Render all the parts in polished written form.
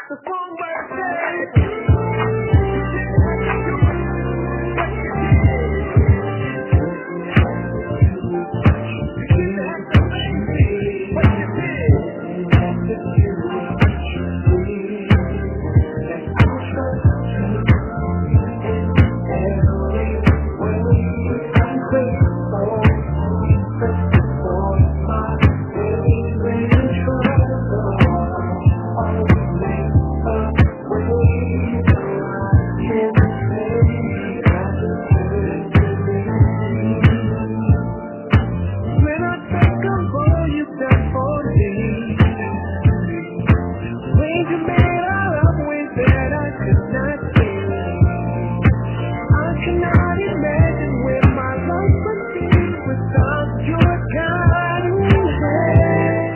The songbird says, when I think of all you've done for me, ways you made out of ways that I could not see. I cannot imagine where my life would be without your guiding hand.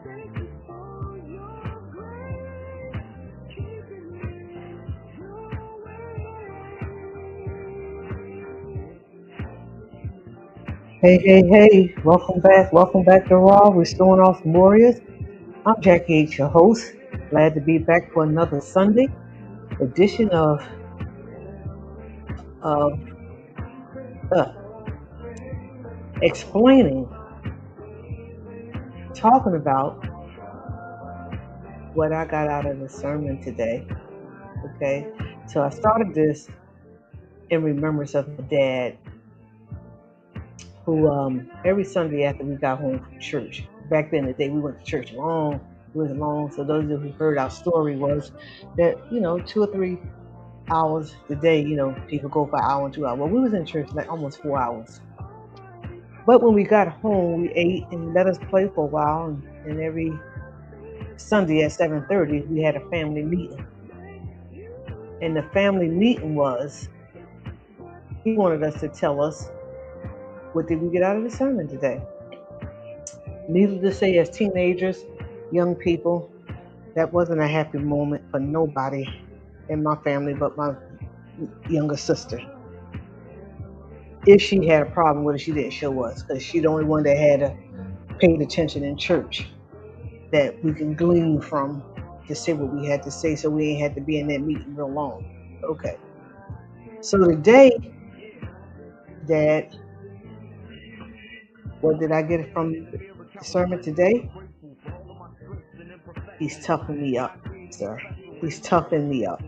Thank you for your grace, keeping me your way. Hey, welcome back to Raw, Restoring Off Warriors. I'm Jackie H, your host. Glad to be back for another Sunday edition of uh, explaining, talking about what I got out of the sermon today. Okay, so I started this in remembrance of my dad, who every Sunday after we got home from church, back then in the day we went to church long. It was long. So those of you who heard our story was that 2 or 3 hours a day, people go for an hour and 2 hours. Well, we was in church like almost 4 hours. But when we got home, we ate and let us play for a while. And every Sunday at 7:30, we had a family meeting. And the family meeting was, he wanted us to tell us, what did we get out of the sermon today? Needless to say, as teenagers, young people, that wasn't a happy moment for nobody in my family but my younger sister. If she had a problem with it, she didn't show us, because she's the only one that had paid attention in church that we can glean from to say what we had to say, so we ain't had to be in that meeting real long. Okay. So today, Dad, what did I get from the sermon today? He's toughening me up, sir. He's toughening me up.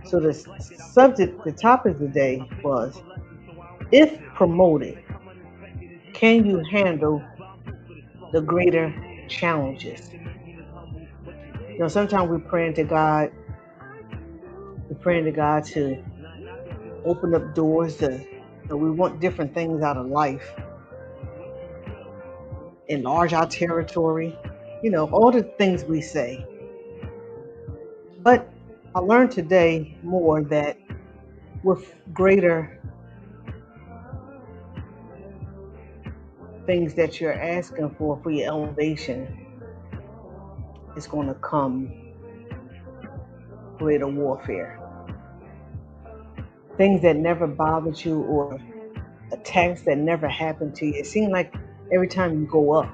So the topic today was, if promoted, can you handle the greater challenges? Sometimes we're praying to God. We're praying to God to open up doors. We want different things out of life. Enlarge our territory. All the things we say. But I learned today more that with greater things that you're asking for your elevation, it's going to come greater warfare. Things that never bothered you, or attacks that never happened to you. It seems like every time you go up,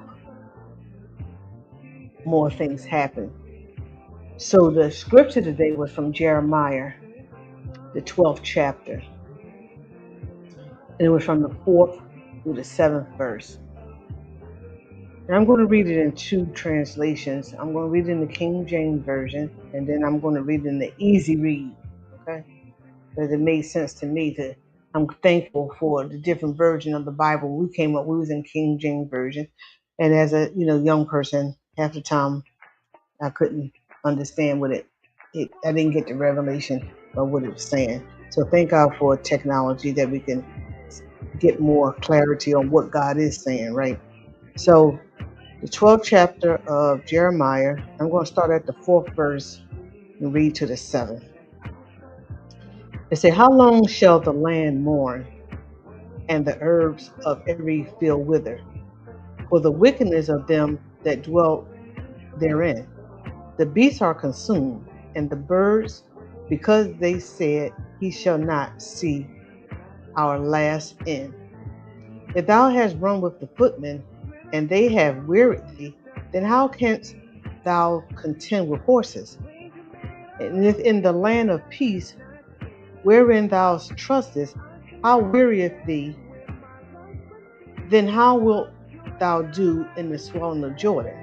more things happen. So the scripture today was from Jeremiah, the 12th chapter. And it was from the 4th through the 7th verse. And I'm going to read it in 2 translations. I'm going to read it in the King James Version, and then I'm going to read it in the Easy Read, okay? Because it made sense to me. I'm thankful for the different version of the Bible. We was in King James Version. And as a young person, half the time I couldn't understand what I didn't get the revelation of what it was saying. So thank God for technology that we can get more clarity on what God is saying, right? So the 12th chapter of Jeremiah, I'm going to start at the 4th verse and read to the 7th. It says, how long shall the land mourn, and the herbs of every field wither, for the wickedness of them that dwell therein? The beasts are consumed, and the birds, because they said, he shall not see our last end. If thou hast run with the footmen, and they have wearied thee, then how canst thou contend with horses? And if in the land of peace, wherein thou trustest, how wearieth thee, then how wilt thou do in the swelling of Jordan?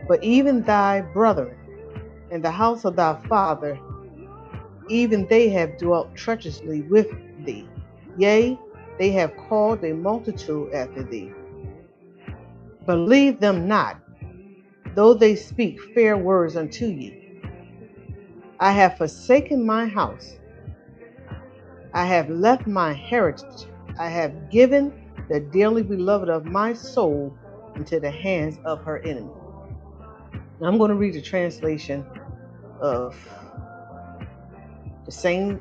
But even thy brethren and the house of thy father, even they have dwelt treacherously with thee. Yea, they have called a multitude after thee. Believe them not, though they speak fair words unto you. I have forsaken my house. I have left my heritage. I have given the dearly beloved of my soul into the hands of her enemy. Now I'm going to read the translation of the same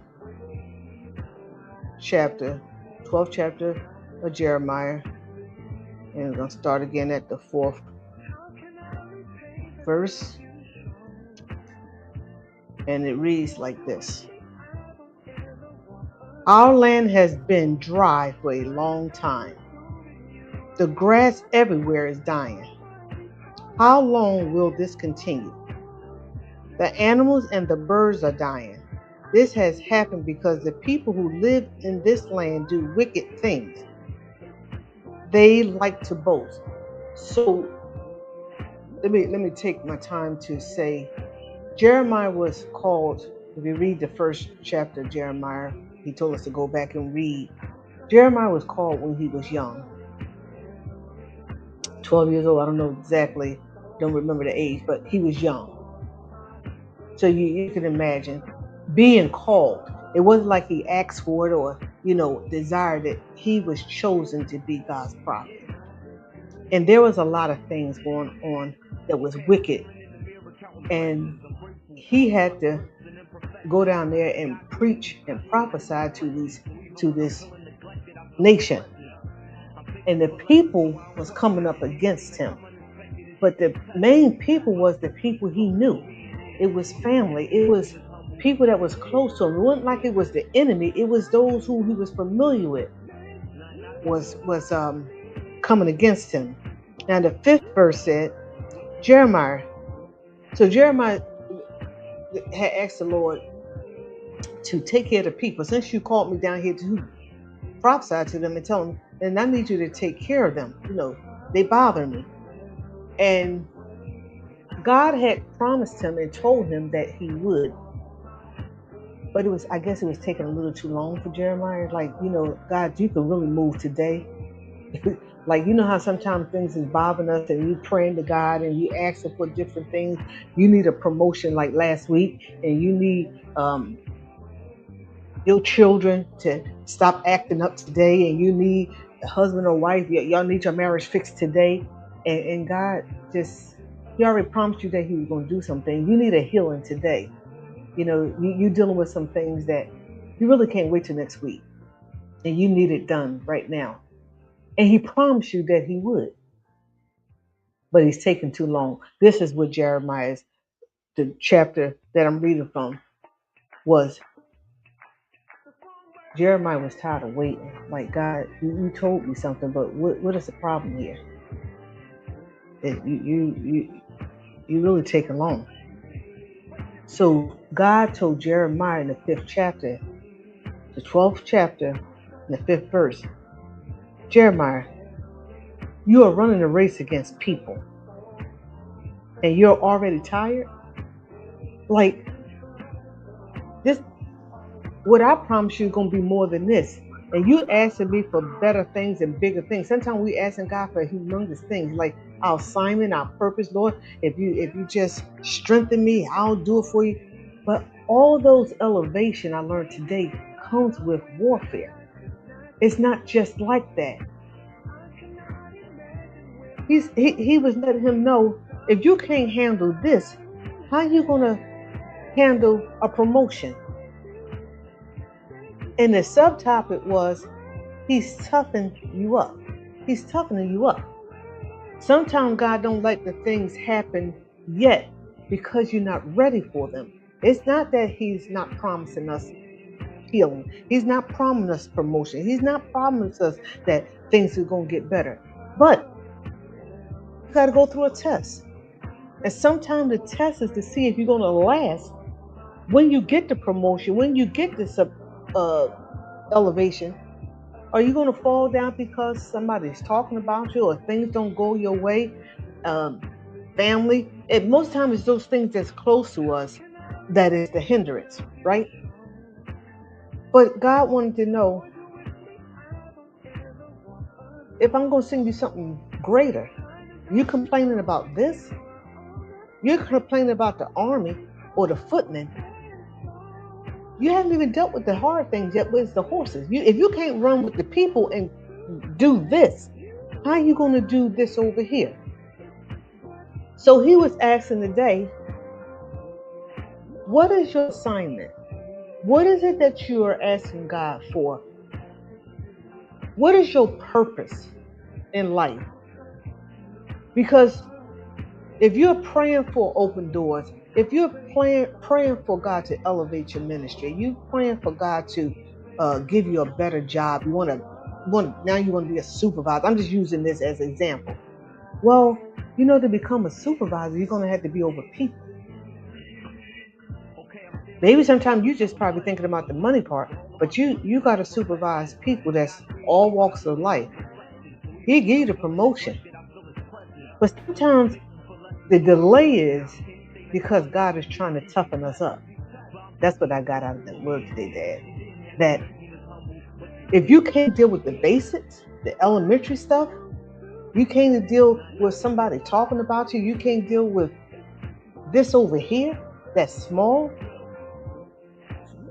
chapter, 12th chapter of Jeremiah. And we're going to start again at the 4th verse. And it reads like this. Our land has been dry for a long time. The grass everywhere is dying. How long will this continue? The animals and the birds are dying. This has happened because the people who live in this land do wicked things. They like to boast. So let me take my time to say Jeremiah was called, if you read the first chapter of Jeremiah, he told us to go back and read. Jeremiah was called when he was young. 12 years old, I don't know exactly, don't remember the age, but he was young. So you can imagine being called. It wasn't like he asked for it or, desired it. He was chosen to be God's prophet. And there was a lot of things going on that was wicked. And he had to go down there and preach and prophesy to this nation. And the people was coming up against him. But the main people was the people he knew. It was family. It was people that was close to him. It wasn't like it was the enemy. It was those who he was familiar with was coming against him. Now the 5th verse said, Jeremiah. So Jeremiah had asked the Lord to take care of the people. Since you called me down here to prophesy to them and tell them, and I need you to take care of them. They bother me. And God had promised him and told him that he would. But I guess it was taking a little too long for Jeremiah. Like, God, you can really move today. Like, how sometimes things is bothering us and you praying to God and you asking for different things. You need a promotion like last week, and you need your children to stop acting up today, and you need a husband or wife, y'all need your marriage fixed today. And God he already promised you that he was going to do something. You need a healing today. You're dealing with some things that you really can't wait till next week. And you need it done right now. And he promised you that he would. But he's taken too long. This is what the chapter that I'm reading from was. Jeremiah was tired of waiting. Like, God, you told me something, but what is the problem here? You really taking long. So God told Jeremiah in the 5th chapter, the 12th chapter, the 5th verse, Jeremiah, you are running a race against people, and you're already tired. Like, this, what I promise you is going to be more than this. And you asking me for better things and bigger things. Sometimes we asking God for humongous things, like our assignment, our purpose. Lord, if you just strengthen me, I'll do it for you. But all those elevation I learned today comes with warfare. It's not just like that. He was letting him know, if you can't handle this, how are you gonna handle a promotion? And the subtopic was, he's toughening you up. He's toughening you up. Sometimes God don't let the things happen yet because you're not ready for them. It's not that he's not promising us healing. He's not promising us promotion. He's not promising us that things are going to get better. But got to go through a test. And sometimes the test is to see if you're going to last when you get the promotion, when you get this elevation. Are you going to fall down because somebody's talking about you or things don't go your way? Um, Family. And most times it's those things that's close to us that is the hindrance, right? But God wanted to know, if I'm going to send you something greater, you complaining about this? You're complaining about the army or the footmen. You haven't even dealt with the hard things yet, with the horses. If you can't run with the people and do this, how are you going to do this over here? So he was asking today, what is your assignment? What is it that you are asking God for? What is your purpose in life? Because if you're praying for open doors, if you're praying for God to elevate your ministry, you praying for God to give you a better job, now you want to be a supervisor. I'm just using this as an example. Well, to become a supervisor, you're going to have to be over people. Maybe sometimes you just probably thinking about the money part, but you got to supervise people that's all walks of life. He give you the promotion, but sometimes the delay is because God is trying to toughen us up. That's what I got out of that word today, Dad. That if you can't deal with the basics, the elementary stuff, you can't deal with somebody talking about you, you can't deal with this over here that's small.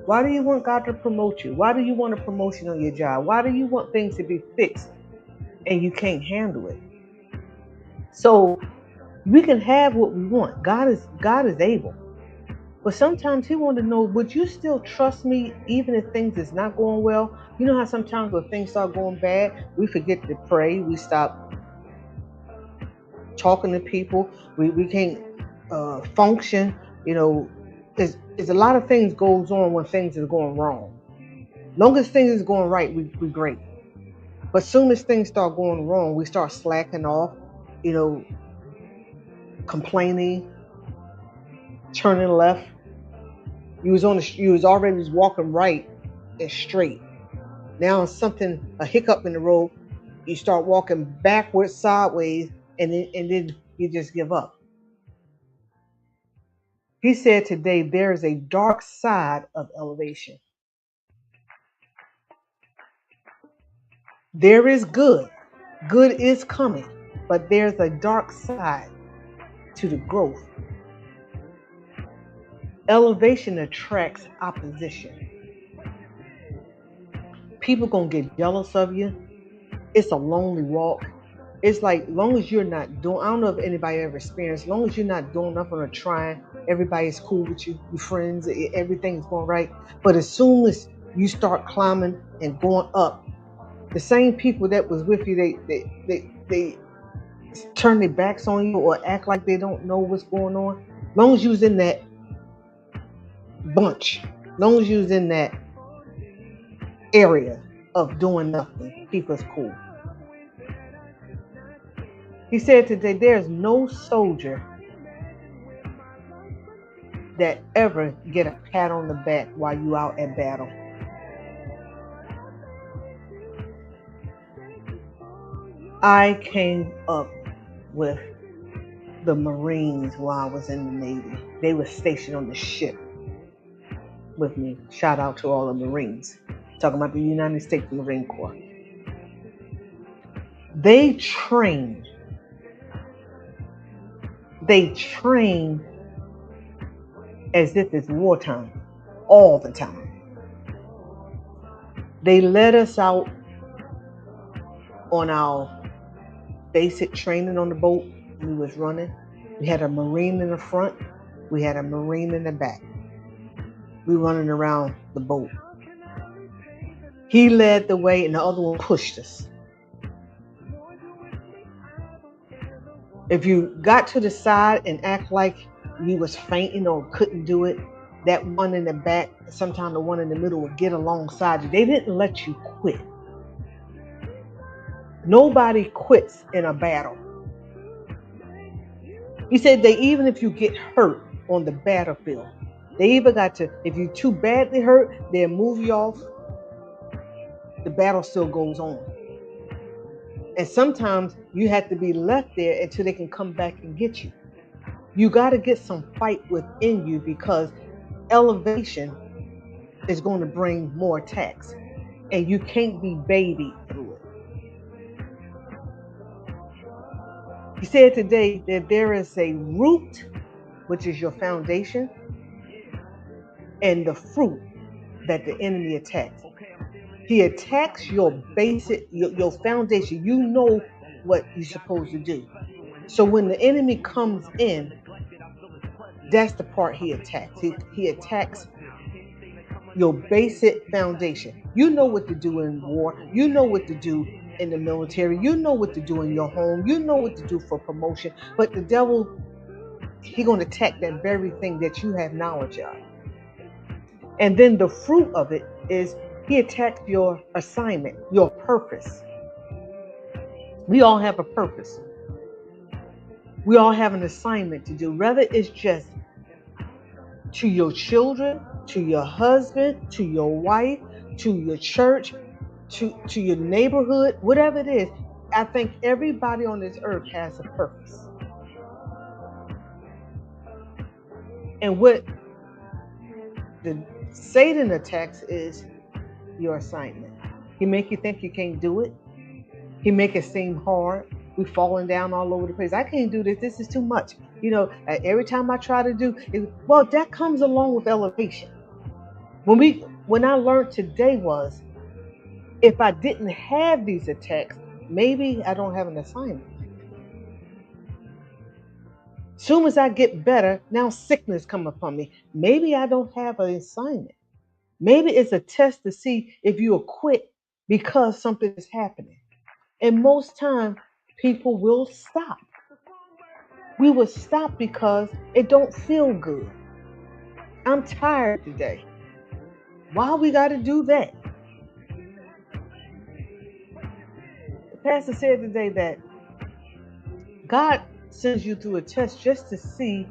Why do you want God to promote you? Why do you want a promotion on your job? Why do you want things to be fixed and you can't handle it? So we can have what we want. God is able. But sometimes he wants to know, would you still trust me even if things is not going well? You know how sometimes when things start going bad, we forget to pray. We stop talking to people. We can't function. There's a lot of things goes on when things are going wrong. Long as things is going right, we great. But soon as things start going wrong, we start slacking off, complaining, turning left. You was already walking right and straight. Now a hiccup in the road, you start walking backwards, sideways, and then you just give up. He said today there is a dark side of elevation. There is good. Good is coming, but there's a dark side to the growth. Elevation attracts opposition. People gonna get jealous of you. It's a lonely walk. It's like, long as you're not doing, I don't know if anybody ever experienced, as long as you're not doing nothing or trying, everybody's cool with you, your friends, everything's going right. But as soon as you start climbing and going up, the same people that was with you, they turn their backs on you or act like they don't know what's going on. As long as you was in that bunch, as long as you was in that area of doing nothing, people's cool. He said today, there's no soldier that ever get a pat on the back while you out at battle. I came up with the Marines while I was in the Navy. They were stationed on the ship with me. Shout out to all the Marines. Talking about the United States Marine Corps. They train as if it's wartime all the time. They let us out on our basic training on the boat. We was running. We had a Marine in the front. We had a Marine in the back. We running around the boat. He led the way and the other one pushed us. If you got to the side and act like you was fainting or couldn't do it, that one in the back, sometimes the one in the middle would get alongside you. They didn't let you quit. Nobody quits in a battle. He said that even if you get hurt on the battlefield, they even got to, if you're too badly hurt, they'll move you off. The battle still goes on. And sometimes you have to be left there until they can come back and get you. You got to get some fight within you because elevation is going to bring more attacks. And you can't be babied through it. He said today that there is a root, which is your foundation, and the fruit that the enemy attacks. He attacks your basic, your foundation. You know what you're supposed to do. So when the enemy comes in, that's the part he attacks. He attacks your basic foundation. You know what to do in war. You know what to do in the military. You know what to do in your home. You know what to do for promotion. But the devil, he's going to attack that very thing that you have knowledge of. And then the fruit of it is he attacks your assignment, your purpose. We all have a purpose. We all have an assignment to do, whether it's just to your children, to your husband, to your wife, to your church, to your neighborhood, whatever it is. I think everybody on this earth has a purpose. And what the Satan attacks is your assignment. He make you think you can't do it. He make it seem hard. We falling down all over the place. I can't do this. This is too much. Every time I try to do it, well, that comes along with elevation. When I learned today was, if I didn't have these attacks, maybe I don't have an assignment. Soon as I get better, now sickness come upon me. Maybe I don't have an assignment. Maybe it's a test to see if you will quit because something is happening. And most time, people will stop. We will stop because it don't feel good. I'm tired today. Why we got to do that? The pastor said today that God sends you through a test just to see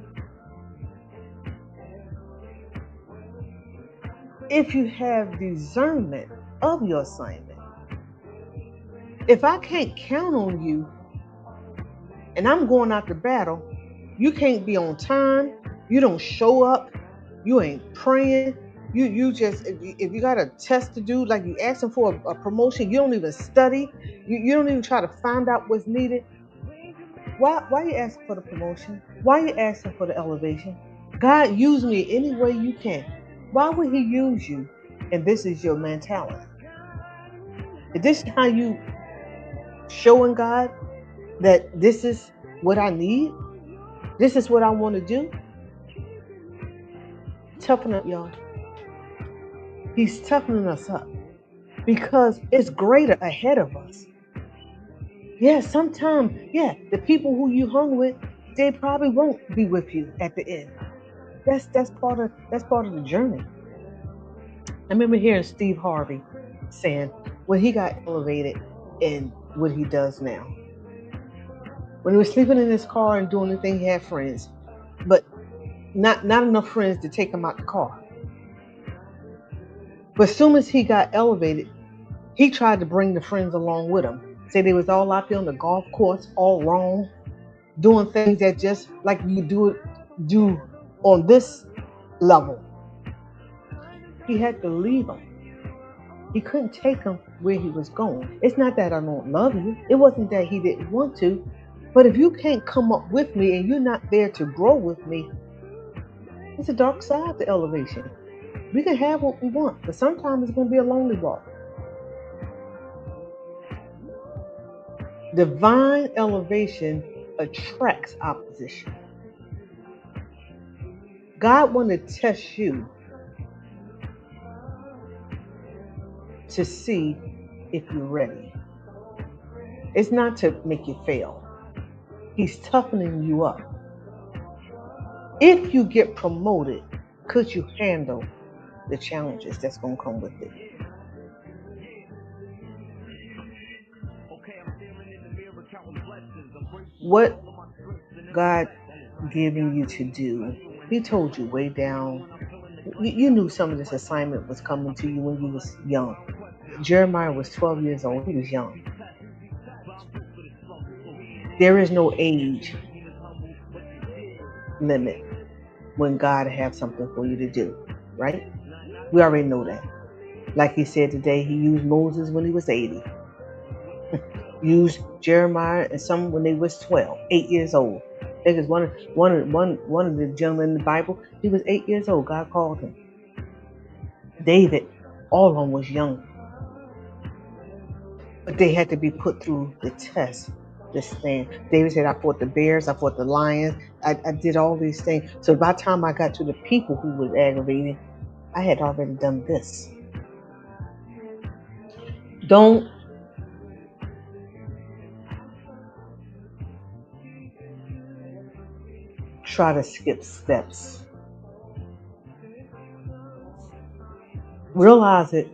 if you have discernment of your assignment. If I can't count on you and I'm going out to battle, you can't be on time, you don't show up, you ain't praying, you just, if you got a test to do, like you asking for a promotion, you don't even study, you don't even try to find out what's needed. Why are you asking for the promotion? Why are you asking for the elevation? God, use me any way you can. Why would he use you? And this is your mentality. If this is how you showing God that this is what I need, this is what I want to do, toughen up, y'all. He's toughening us up because it's greater ahead of us. Yeah, sometimes, the people who you hung with, they probably won't be with you at the end. That's part of the journey. I remember hearing Steve Harvey saying when he got elevated in what he does now. When he was sleeping in his car and doing the thing, he had friends, but not enough friends to take him out the car. But as soon as he got elevated, he tried to bring the friends along with him. Say they was all out there on the golf course, all wrong, doing things that just like you do on this level. He had to leave them. He couldn't take them where he was going. It's not that I don't love you. It wasn't that he didn't want to. But if you can't come up with me and you're not there to grow with me, it's a dark side to elevation. We can have what we want, but sometimes it's going to be a lonely walk. Divine elevation attracts opposition. God wants to test you to see if you're ready. It's not to make you fail. He's toughening you up. If you get promoted, could you handle the challenges that's going to come with it? What God given you to do. He told you way down. You knew some of this assignment was coming to you when you was young. Jeremiah was 12 years old. He was young. There is no age limit when God has something for you to do, right? We already know that. Like he said today, he used Moses when he was 80. Used Jeremiah and some when they was 12, 8 years old. Because one of the gentlemen in the Bible, he was 8 years old. God called him. David, all of them was young. But they had to be put through the test, the stand. David said, I fought the bears, I fought the lions, I did all these things. So by the time I got to the people who was aggravated, I had already done this. Don't try to skip steps. Realize that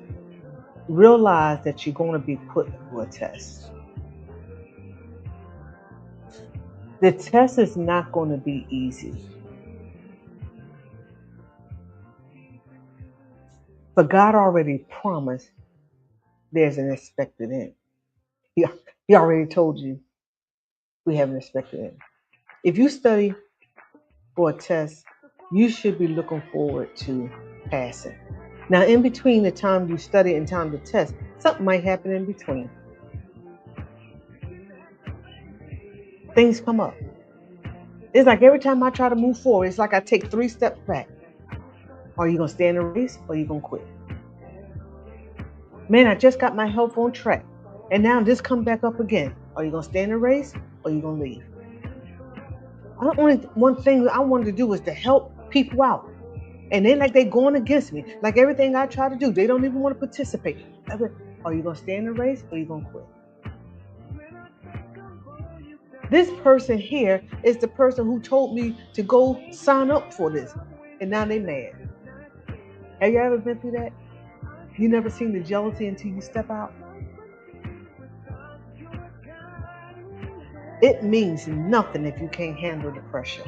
you're going to be put through a test. The test is not going to be easy. But God already promised there's an expected end. He already told you we have an expected end. If you study for a test, you should be looking forward to passing. Now, in between the time you study and time to test, something might happen in between. Things come up. It's like every time I try to move forward, it's like I take 3 steps back. Are you going to stay in the race or are you going to quit? Man, I just got my health on track. And now this come back up again. Are you going to stay in the race or are you going to leave? One thing I wanted to do was to help people out. And then like they going against me. Like everything I try to do, they don't even want to participate. Are you going to stay in the race or are you going to quit? This person here is the person who told me to go sign up for this. And now they mad. Have you ever been through that? You never seen the jealousy until you step out? It means nothing if you can't handle the pressure.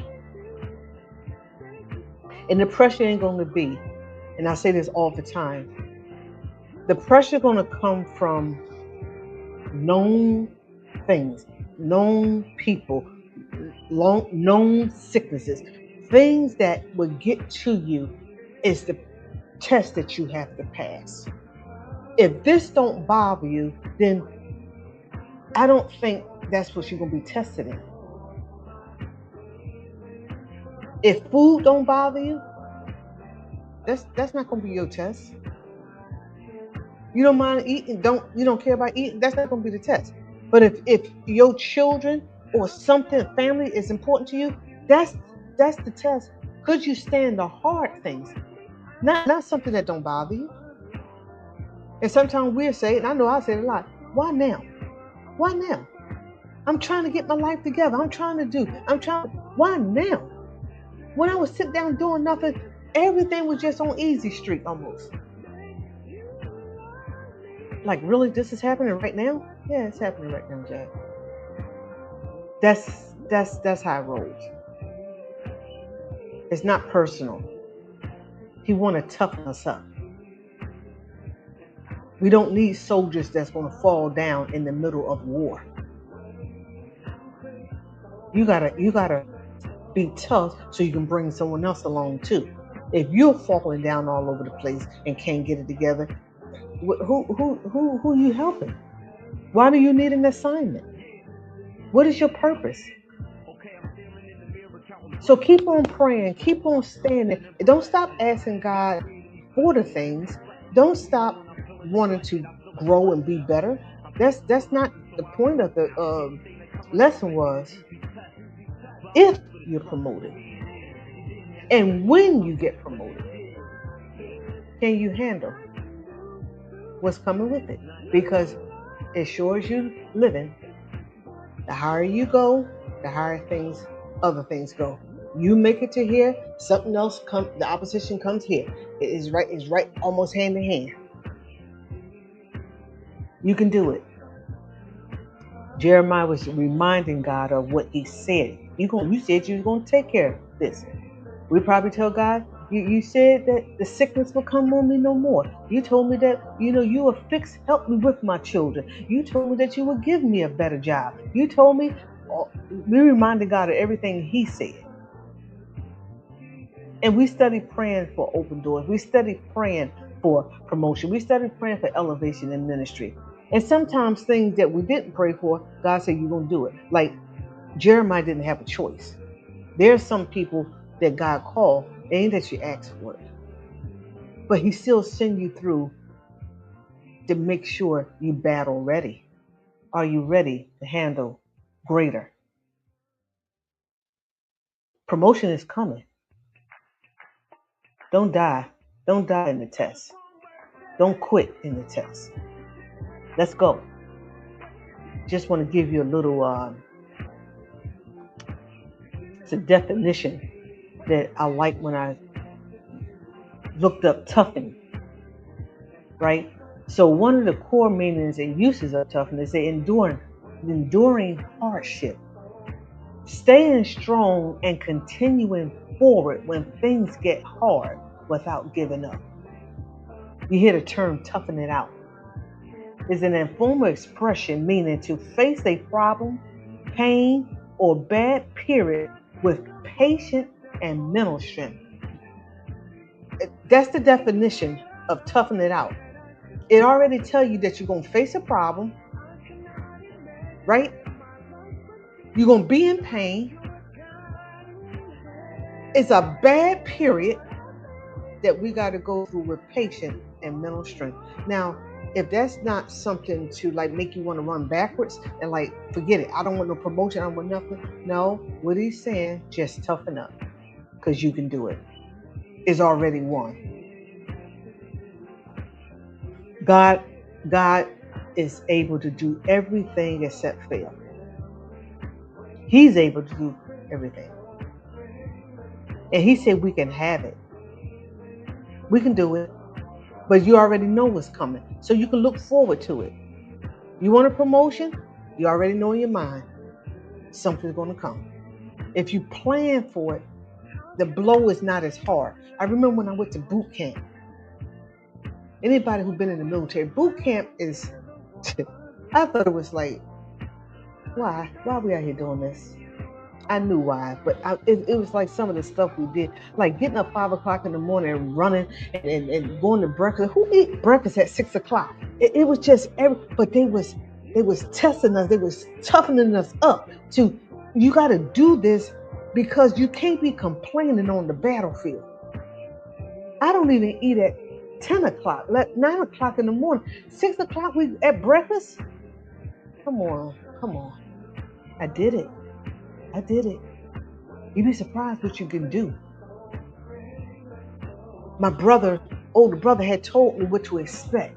And the pressure ain't going to be, and I say this all the time, the pressure going to come from known things, known people, known sicknesses. Things that will get to you is the test that you have to pass. If this don't bother you, then I don't think that's what you're going to be tested in. If food don't bother you, that's not going to be your test. You don't mind eating, you don't care about eating, that's not going to be the test. But if your children or something, family is important to you, that's the test. Could you stand the hard things? Not something that don't bother you. And sometimes we'll say, and I know I say it a lot, why now? Why now? I'm trying to get my life together. Why now? When I was sitting down doing nothing, everything was just on easy street almost. Like, really, this is happening right now? Yeah, it's happening right now, Jack. That's how it rolls. It's not personal. He want to toughen us up. We don't need soldiers that's going to fall down in the middle of war. You gotta be tough so you can bring someone else along too. If you're falling down all over the place and can't get it together, who you helping? Why do you need an assignment? What is your purpose? So keep on praying, keep on standing. Don't stop asking God for the things. Don't stop wanting to grow and be better. That's not the point of the lesson. Was if you're promoted and when you get promoted, can you handle what's coming with it? Because as sure as you living, the higher you go, the higher other things go. You make it to here, something else comes, the opposition comes here. It's right almost hand in hand. You can do it. Jeremiah was reminding God of what he said. You said you were going to take care of this. We probably tell God, you said that the sickness will come on me no more. You told me that, you will help me with my children. You told me that you would give me a better job. You told me, we reminded God of everything he said. And we study praying for open doors. We study praying for promotion. We study praying for elevation in ministry. And sometimes things that we didn't pray for, God said, you're going to do it. Like Jeremiah didn't have a choice. There's some people that God called, ain't that you asked for it. But he still send you through to make sure you battle ready. Are you ready to handle greater? Promotion is coming. Don't die. Don't die in the test. Don't quit in the test. Let's go. Just want to give you a little it's a definition that I like when I looked up toughen, right? So one of the core meanings and uses of toughness is enduring hardship, staying strong and continuing forward when things get hard without giving up. You hear the term toughen it out. It's an informal expression meaning to face a problem, pain, or bad period with patience and mental strength. That's the definition of toughen it out. It already tells you that you're going to face a problem, right? You're going to be in pain. It's a bad period that we got to go through with patience and mental strength. Now, if that's not something to like make you want to run backwards and like forget it, I don't want no promotion, I don't want nothing. No, what he's saying, just toughen up because you can do it. It's already won. God is able to do everything except fail. He's able to do everything. And he said we can have it. We can do it. But you already know what's coming. So you can look forward to it. You want a promotion? You already know in your mind something's going to come. If you plan for it, the blow is not as hard. I remember when I went to boot camp. Anybody who's been in the military, boot camp is, I thought it was like, why? Why are we out here doing this? I knew why, but it was like some of the stuff we did, like getting up 5 o'clock in the morning and running and going to breakfast. Who eat breakfast at 6 o'clock? It was just but they was testing us. They was toughening us up to, you got to do this because you can't be complaining on the battlefield. I don't even eat at 10 o'clock, 9 o'clock in the morning. 6 o'clock we at breakfast? Come on. I did it. You'd be surprised what you can do. My older brother had told me what to expect.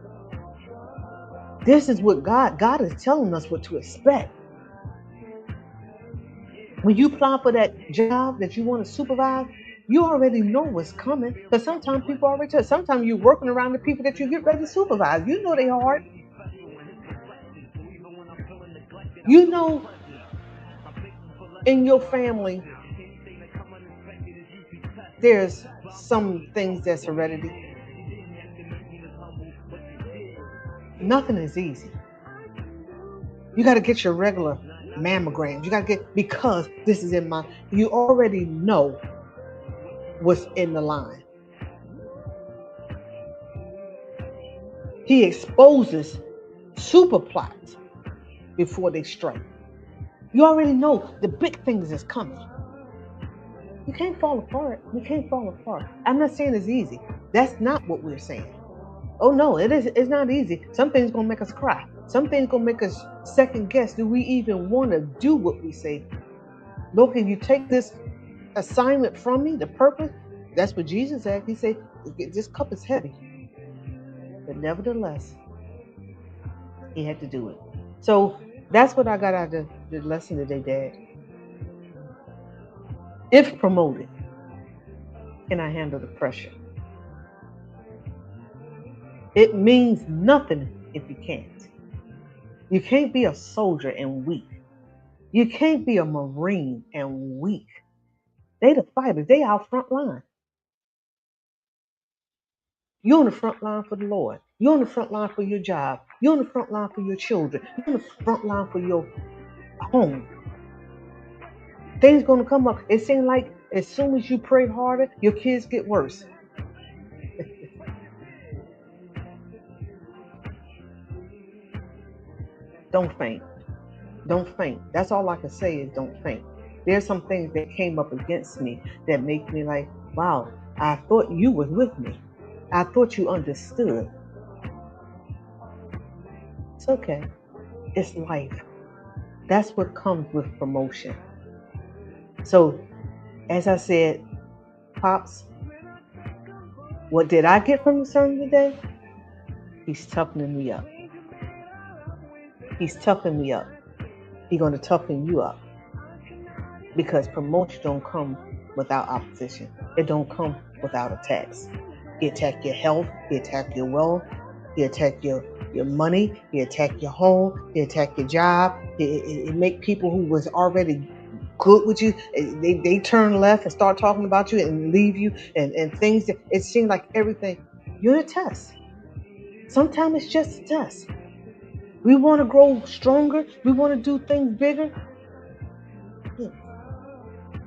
This is what God is telling us what to expect. When you apply for that job that you want to supervise, you already know what's coming. Because sometimes people already tell. Sometimes you're working around the people that you get ready to supervise. You know they hard. You know in your family, there's some things that's heredity. Nothing is easy. You got to get your regular mammograms. You got to get, because this is you already know what's in the line. He exposes super plots before they strike. You already know the big things is coming. You can't fall apart. I'm not saying it's easy. That's not what we're saying. Oh no, it's not easy. Some things gonna make us cry. Some things gonna make us second guess. Do we even want to do what we say? Lord, can you take this assignment from me, the purpose? That's what Jesus said. He said, this cup is heavy. But nevertheless, he had to do it. So that's what I got out of the lesson today, Dad. If promoted, can I handle the pressure? It means nothing if you can't. You can't be a soldier and weak. You can't be a Marine and weak. They the fighters. They out front line. You're on the front line for the Lord. You're on the front line for your job. You're on the front line for your children. You're on the front line for your home. Things gonna come up. It seems like as soon as you pray harder, your kids get worse. Don't faint. Don't faint. That's all I can say is don't faint. There's some things that came up against me that make me like, wow, I thought you was with me. I thought you understood. It's okay. It's life. That's what comes with promotion. So, as I said, Pops, what did I get from the sermon today? He's toughening me up. He's toughening me up. He's going to toughen you up. Because promotion don't come without opposition. It don't come without attacks. He attack your health. He attack your wealth. He attack your money. He attack your home. He attack your job. It make people who was already good with you, they turn left and start talking about you and leave you and things that it seems like everything. You're in a test. Sometimes it's just a test. We want to grow stronger. We want to do things bigger. You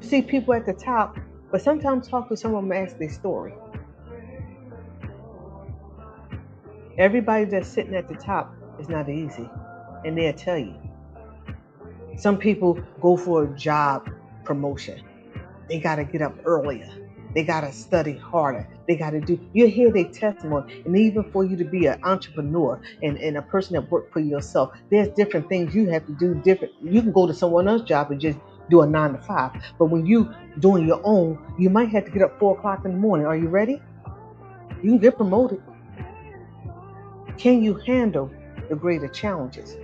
see people at the top, but sometimes talk to someone and ask their story. Everybody that's sitting at the top is not easy, and they'll tell you. Some people go for a job promotion. They got to get up earlier. They got to study harder. They got to do, you hear their testimony. And even for you to be an entrepreneur and a person that works for yourself, there's different things you have to do different. You can go to someone else's job and just do a 9 to 5. But when you doing your own, you might have to get up 4 o'clock in the morning. Are you ready? You can get promoted. Can you handle the greater challenges?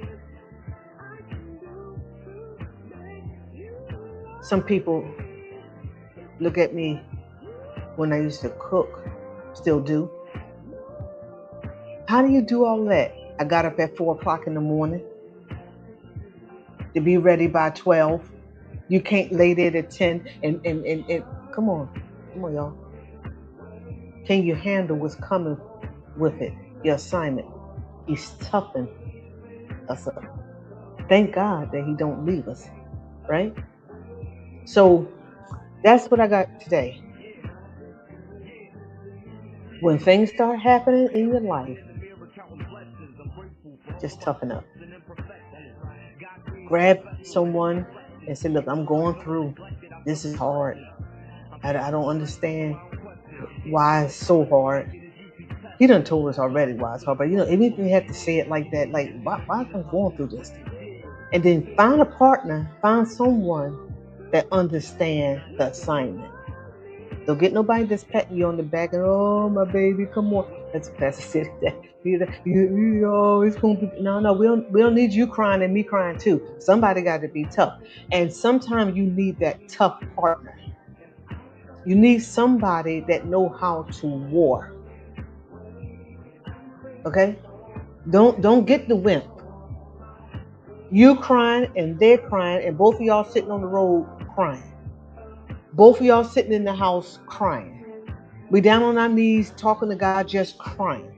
Some people look at me when I used to cook, still do. How do you do all that? I got up at 4 o'clock in the morning to be ready by 12. You can't lay there at 10 and come on, y'all. Can you handle what's coming with it? Your assignment. He's toughened us up. Thank God that he don't leave us, right? So that's what I got today. When things start happening in your life, just toughen up. Grab someone and say, look, I'm going through. This is hard. I don't understand why it's so hard. He done told us already why it's hard, but even if you have to say it like that, like, why am I going through this? And then find a partner, find someone that understands the assignment. Don't get nobody that's patting you on the back and, oh, my baby, come on. That's what Pastor said. It's going to be, no, we don't need you crying and me crying too. Somebody got to be tough. And sometimes you need that tough partner. You need somebody that know how to war. Okay? Don't get the wimp. You crying and they're crying and both of y'all sitting on the road crying. Both of y'all sitting in the house crying. We down on our knees talking to God, just crying.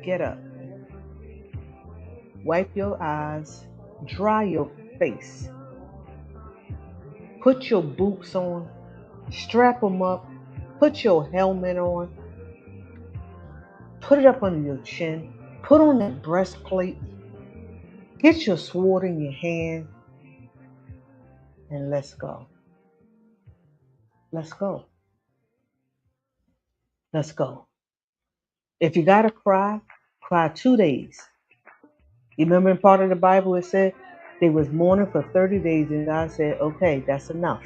Get up. Wipe your eyes. Dry your face. Put your boots on. Strap them up. Put your helmet on. Put it up under your chin. Put on that breastplate. Get your sword in your hand. And let's go. Let's go. Let's go. If you gotta cry 2 days. You remember in part of the Bible it said they was mourning for 30 days and God said, okay, that's enough.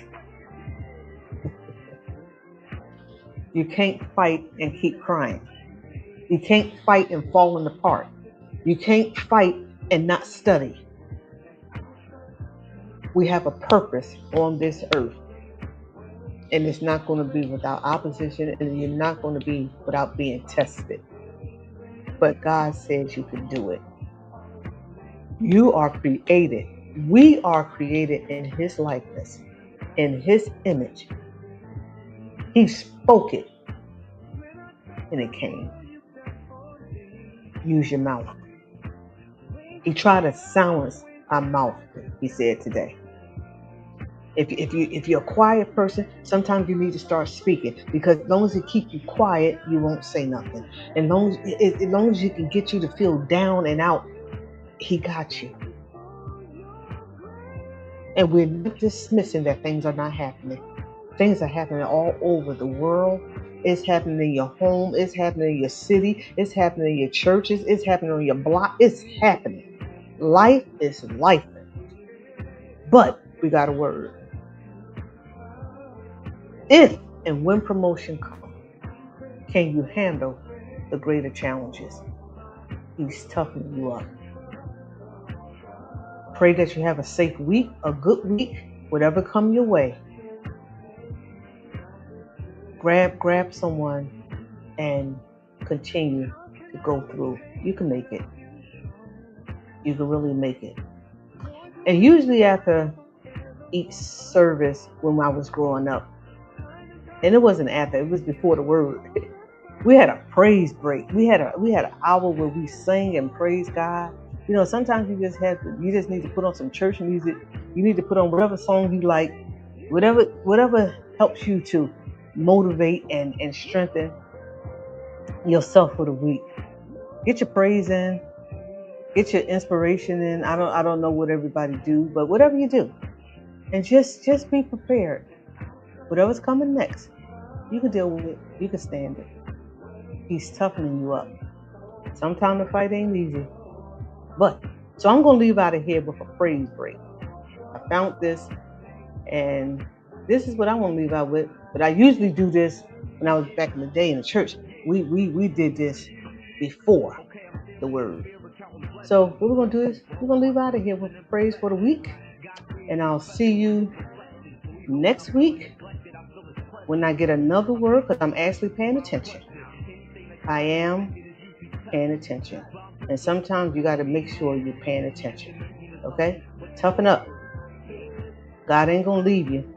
You can't fight and keep crying. You can't fight and falling apart. You can't fight and not study. We have a purpose on this earth. And it's not going to be without opposition, and you're not going to be without being tested. but God said you can do it. You are created. We are created in His likeness, in His image. He spoke it, and it came. Use your mouth. He tried to silence our mouth, He said today. If you're a quiet person, sometimes you need to start speaking, because as long as it keep you quiet, you won't say nothing. And as long as you can get you to feel down and out, He got you. And we're not dismissing that things are not happening. Things are happening all over the world. It's happening in your home. It's happening in your city. It's happening in your churches. It's happening on your block. It's happening. Life is life. But we got a word. If and when promotion comes, can you handle the greater challenges? He's toughening you up. Pray that you have a safe week, a good week, whatever come your way. Grab someone and continue to go through. You can make it. You can really make it. And usually after each service when I was growing up, and it wasn't after, it was before the word, we had a praise break. We had an hour where we sang and praised God. You know, sometimes you just need to put on some church music. You need to put on whatever song you like, whatever helps you to motivate and strengthen yourself for the week. Get your praise in, get your inspiration in. I don't know what everybody do, but whatever you do, and just be prepared. Whatever's coming next, you can deal with it. You can stand it. He's toughening you up. Sometimes the fight ain't easy. But, so I'm going to leave out of here with a praise break. I found this, and this is what I want to leave out with. But I usually do this when I was back in the day in the church. We did this before the word. So what we're going to do is we're going to leave out of here with a praise for the week. And I'll see you next week when I get another word, because I'm actually paying attention. I am paying attention. And sometimes you got to make sure you're paying attention. Okay? Toughen up. God ain't going to leave you.